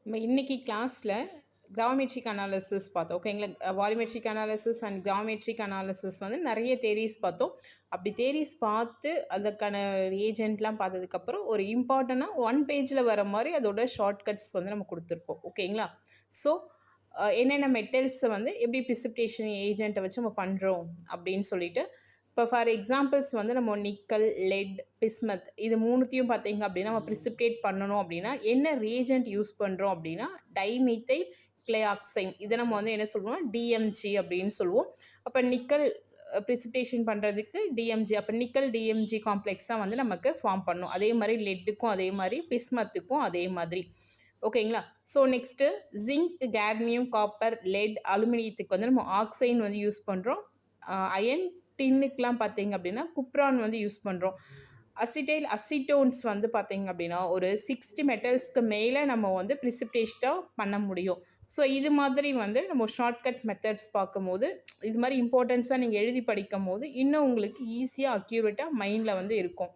நம்ம இன்னைக்கு கிளாஸில் கிராமெட்ரிக் அனாலிசிஸ் பார்த்தோம். ஓகேங்களா? வால்யூமெட்ரிக் அனாலிசிஸ் அண்ட் கிராமெட்ரிக் அனாலிசிஸ் வந்து நிறைய தேரிஸ் பார்த்தோம். அப்படி தேரிஸ் பார்த்து அதுக்கான ஏஜென்ட்லாம் பார்த்ததுக்கப்புறம் ஒரு இம்பார்ட்டண்ட்டாக ஒன் பேஜில் வர மாதிரி அதோட ஷார்ட்கட்ஸ் வந்து நம்ம கொடுத்துருப்போம். ஓகேங்களா? ஸோ என்னென்ன மெட்டல்ஸை வந்து எப்படி ப்ரிசிபிடேஷன் ஏஜென்ட்டை வச்சு நம்ம பண்ணுறோம் அப்படின்னு சொல்லிட்டு, இப்போ ஃபார் எக்ஸாம்பிள்ஸ் வந்து நம்ம நிக்கல், லெட், பிஸ்மத் இது மூணுத்தையும் பார்த்தீங்க அப்படின்னா நம்ம ப்ரிசிபிடேட் பண்ணணும் அப்படின்னா என்ன ரீஏஜென்ட் யூஸ் பண்ணுறோம் அப்படின்னா டைமீத்தைல் கிளைஆக்சைன். இதை நம்ம வந்து என்ன சொல்லுவோம், டிஎம்ஜி அப்படின்னு சொல்லுவோம். அப்போ நிக்கல் ப்ரிசிபிடேஷன் பண்ணுறதுக்கு டிஎம்ஜி, அப்போ நிக்கல் டிஎம்ஜி காம்ப்ளெக்ஸாக வந்து நமக்கு ஃபார்ம் பண்ணும். அதே மாதிரி லெட்டுக்கும் அதே மாதிரி பிஸ்மத்துக்கும் அதே மாதிரி. ஓகேங்களா? So next zinc, cadmium, copper, lead, அலுமினியத்துக்கு வந்து நம்ம ஆக்சைன் வந்து யூஸ் பண்ணுறோம். அயன், டின்னுக்கெலாம் பார்த்தீங்க அப்படின்னா குப்ரான் வந்து யூஸ் பண்ணுறோம். அசிட்டைல், அசிட்டோன்ஸ் வந்து பார்த்தீங்க அப்படின்னா ஒரு 60 மெட்டல்ஸ்க்கு மேலே நம்ம வந்து ப்ரிசிபிடேஷனாக பண்ண முடியும். ஸோ இது மாதிரி வந்து நம்ம ஷார்ட்கட் மெத்தட்ஸ் பார்க்கும்போது இது மாதிரி இம்பார்ட்டன்ஸாக நீங்கள் எழுதி படிக்கும் போது இன்னும் உங்களுக்கு ஈஸியாக அக்யூரேட்டாக மைண்டில் வந்து இருக்கும்.